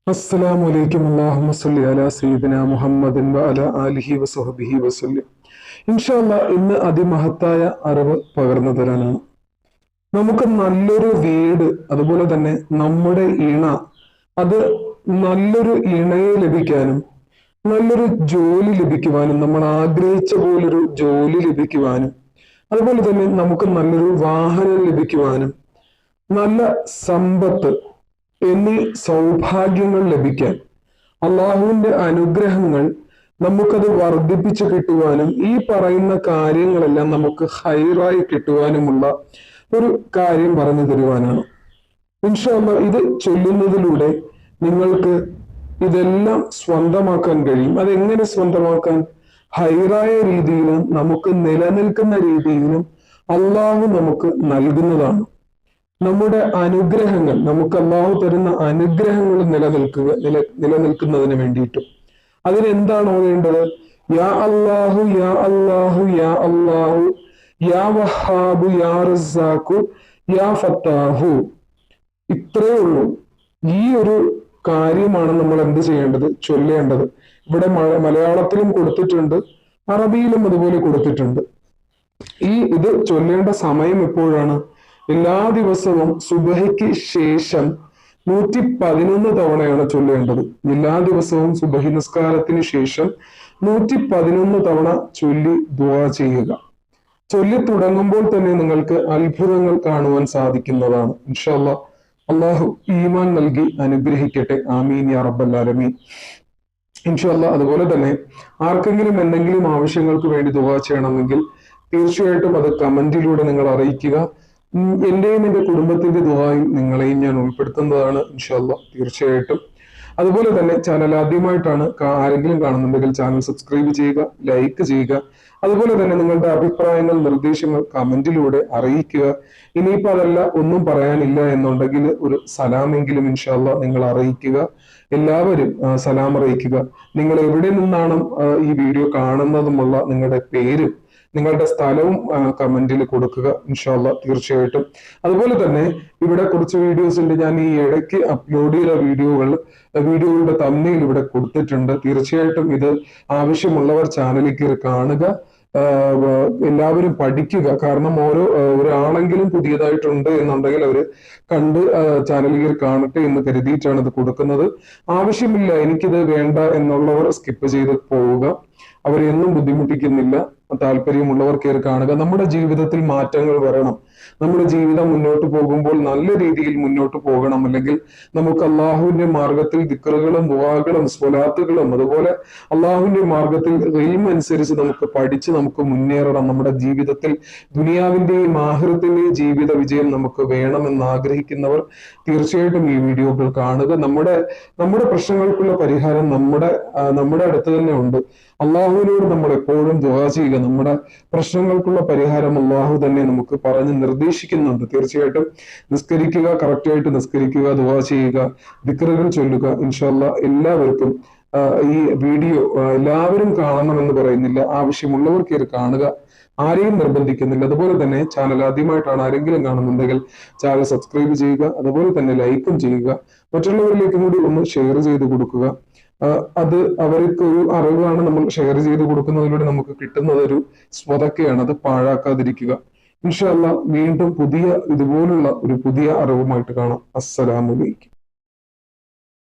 അസ്സലാമു അലൈക്കും. അല്ലാഹുമ്മ സ്വല്ലി അലാ സയ്യിദിന മുഹമ്മദിൻ വഅലാ ആലിഹി വസഹ്ബിഹി വസല്ലം. ഇൻഷാ അല്ലാഹ് ഇന്ന് അതിമഹത്തായ അറിവ് പകർന്നു തരാനാണ്. നമുക്ക് നല്ലൊരു വീട്, അതുപോലെ തന്നെ നമ്മുടെ ഇണ, അത് നല്ലൊരു ഇണയെ ലഭിക്കാനും നല്ലൊരു ജോലി ലഭിക്കുവാനും, നമ്മൾ ആഗ്രഹിച്ച പോലൊരു ജോലി ലഭിക്കുവാനും, അതുപോലെ തന്നെ നമുക്ക് നല്ലൊരു വാഹനം ലഭിക്കുവാനും, നല്ല സമ്പത്ത് എന്നീ സൗഭാഗ്യങ്ങൾ ലഭിക്കാൻ, അള്ളാഹുവിന്റെ അനുഗ്രഹങ്ങൾ നമുക്കത് വർദ്ധിപ്പിച്ചു കിട്ടുവാനും, ഈ പറയുന്ന കാര്യങ്ങളെല്ലാം നമുക്ക് ഹൈറായി കിട്ടുവാനുമുള്ള ഒരു കാര്യം പറഞ്ഞു തരുവാനാണ്. ഇൻഷാ അല്ലാഹ് ഇത് ചൊല്ലുന്നതിലൂടെ നിങ്ങൾക്ക് ഇതെല്ലാം സ്വന്തമാക്കാൻ കഴിയും. അതെങ്ങനെ സ്വന്തമാക്കാൻ? ഹൈറായ രീതിയിലും നമുക്ക് നിലനിൽക്കുന്ന രീതിയിലും അള്ളാഹു നമുക്ക് നൽകുന്നതാണ്. നമ്മുടെ അനുഗ്രഹങ്ങൾ, നമുക്ക് അള്ളാഹു തരുന്ന അനുഗ്രഹങ്ങൾ നിലനിൽക്കുന്നതിന് വേണ്ടിയിട്ടും അതിനെന്താണ് ഓതേണ്ടത്? യാ അല്ലാഹു യാ അല്ലാഹു യാ അല്ലാഹു യാ വഹാബു യാ റസാഖു യാ ഫത്താഹു. ഇത്രയേ ഉള്ളൂ. ഈ ഒരു കാര്യമാണ് നമ്മൾ എന്ത് ചെയ്യേണ്ടത്? ചൊല്ലേണ്ടത്. ഇവിടെ മലയാളത്തിലും കൊടുത്തിട്ടുണ്ട്, അറബിയിലും അതുപോലെ കൊടുത്തിട്ടുണ്ട്. ഇത് ചൊല്ലേണ്ട സമയം എപ്പോഴാണ്? എല്ലാ ദിവസവും സുബഹിക്ക് ശേഷം 111 തവണയാണ് ചൊല്ലേണ്ടത്. എല്ലാ ദിവസവും സുബഹി നിസ്കാരത്തിന് ശേഷം 111 തവണ ചൊല്ലി ദുആ ചെയ്യുക. ചൊല്ലി തുടങ്ങുമ്പോൾ തന്നെ നിങ്ങൾക്ക് അത്ഭുതങ്ങൾ കാണുവാൻ സാധിക്കുന്നതാണ്. ഇൻഷാ അല്ലാഹ് അള്ളാഹു ഈമാൻ നൽകി അനുഗ്രഹിക്കട്ടെ. ആമീൻ യാ റബ്ബൽ ആലമീൻ. ഇൻഷാ അല്ലാഹ് അതുപോലെ തന്നെ ആർക്കെങ്കിലും എന്തെങ്കിലും ആവശ്യങ്ങൾക്ക് വേണ്ടി ദുആ ചെയ്യണമെങ്കിൽ തീർച്ചയായിട്ടും അത് കമന്റിലൂടെ നിങ്ങൾ അറിയിക്കുക. എന്റെയും എന്റെ കുടുംബത്തിന്റെ ദുആയിൽ നിങ്ങളെയും ഞാൻ ഉൾപ്പെടുത്തുന്നതാണ് ഇൻഷാ അല്ലാഹ് തീർച്ചയായിട്ടും. അതുപോലെ തന്നെ ചാനൽ ആദ്യമായിട്ടാണ് ആരെങ്കിലും കാണുന്നുണ്ടെങ്കിൽ ചാനൽ സബ്സ്ക്രൈബ് ചെയ്യുക, ലൈക്ക് ചെയ്യുക. അതുപോലെ തന്നെ നിങ്ങളുടെ അഭിപ്രായങ്ങൾ, നിർദ്ദേശങ്ങൾ കമന്റിലൂടെ അറിയിക്കുക. ഇനിയിപ്പോ അതല്ല, ഒന്നും പറയാനില്ല എന്നുണ്ടെങ്കിൽ ഒരു സലാമെങ്കിലും ഇൻഷാ അല്ലാഹ് നിങ്ങൾ അറിയിക്കുക. എല്ലാവരും സലാം അറിയിക്കുക. നിങ്ങൾ എവിടെ നിന്നാണ് ഈ വീഡിയോ കാണുന്നതുമുള്ള നിങ്ങളുടെ പേരും നിങ്ങളുടെ സ്ഥലവും കമന്റിൽ കൊടുക്കുക ഇൻഷാ അല്ലാഹ് തീർച്ചയായിട്ടും. അതുപോലെ തന്നെ ഇവിടെ കുറച്ച് വീഡിയോസ് ഉണ്ട്, ഞാൻ ഈ ഇടയ്ക്ക് അപ്ലോഡ് ചെയ്ത വീഡിയോകളുടെ തമ്മിൽ ഇവിടെ കൊടുത്തിട്ടുണ്ട്. തീർച്ചയായിട്ടും ഇത് ആവശ്യമുള്ളവർ ചാനലിൽ കയറി കാണുക. എല്ലാവരും പഠിക്കുക. കാരണം ഒരാളെങ്കിലും പുതിയതായിട്ടുണ്ട് എന്നുണ്ടെങ്കിൽ അവര് കണ്ട് ചാനലിൽ കാണട്ടെ എന്ന് കരുതിയിട്ടാണ് ഇത് കൊടുക്കുന്നത്. ആവശ്യമില്ല, എനിക്കിത് വേണ്ട എന്നുള്ളവർ സ്കിപ്പ് ചെയ്ത് പോവുക. അവരെയൊന്നും ബുദ്ധിമുട്ടിക്കുന്നില്ല. താല്പര്യമുള്ളവർ കയറി കാണുക. നമ്മുടെ ജീവിതത്തിൽ മാറ്റങ്ങൾ വരണം. നമ്മുടെ ജീവിതം മുന്നോട്ട് പോകുമ്പോൾ നല്ല രീതിയിൽ മുന്നോട്ട് പോകണം. അല്ലെങ്കിൽ നമുക്ക് അള്ളാഹുവിന്റെ മാർഗത്തിൽ ദിക്റുകളും ദുആകളും സ്വലാത്തുകളും അതുപോലെ അള്ളാഹുവിന്റെ മാർഗത്തിൽ ഇൽമ് അനുസരിച്ച് നമുക്ക് പഠിച്ച് നമുക്ക് മുന്നേറണം. നമ്മുടെ ജീവിതത്തിൽ ദുനിയാവിന്റെയും ആഖിറത്തിന്റെയും ജീവിത വിജയം നമുക്ക് വേണമെന്ന് ആഗ്രഹിക്കുന്നവർ തീർച്ചയായിട്ടും ഈ വീഡിയോകൾ കാണുക. നമ്മുടെ പ്രശ്നങ്ങൾക്കുള്ള പരിഹാരം നമ്മുടെ അടുത്ത് തന്നെ ഉണ്ട്. അള്ളാഹുവിനോട് നമ്മൾ എപ്പോഴും ദുആ ചെയ്യുക. നമ്മുടെ പ്രശ്നങ്ങൾക്കുള്ള പരിഹാരം അള്ളാഹു തന്നെ നമുക്ക് പറഞ്ഞ് നിർദ്ദേശിക്കുന്നുണ്ട്. തീർച്ചയായിട്ടും നിസ്കരിക്കുക, കറക്റ്റായിട്ട് നിസ്കരിക്കുക, ദുആ ചെയ്യുക, ദിക്റുകൾ ചൊല്ലുക. ഇൻഷാ അല്ലാഹ് എല്ലാവർക്കും ഈ വീഡിയോ എല്ലാവരും കാണണമെന്ന് പറയുന്നില്ല, ആവശ്യമുള്ളവർ കയറി കാണുക. ആരെയും നിർബന്ധിക്കുന്നില്ല. അതുപോലെ തന്നെ ചാനൽ ആദ്യമായിട്ടാണ് ആരെങ്കിലും കാണുന്നുണ്ടെങ്കിൽ ചാനൽ സബ്സ്ക്രൈബ് ചെയ്യുക, അതുപോലെ തന്നെ ലൈക്കും ചെയ്യുക. മറ്റുള്ളവരിലേക്കും കൂടി ഒന്ന് ഷെയർ ചെയ്ത് കൊടുക്കുക. അത് അവർക്ക് ഒരു അറിവാണ്. നമ്മൾ ഷെയർ ചെയ്ത് കൊടുക്കുന്നതിലൂടെ നമുക്ക് കിട്ടുന്നത് ഒരു സ്വതക്കയാണ്. അത് പാഴാക്കാതിരിക്കുക. ഇൻഷാ അല്ലാഹ് വീണ്ടും ഇതുപോലുള്ള ഒരു പുതിയ അറിവുമായിട്ട് കാണാം. അസ്സലാമു അലൈക്കും.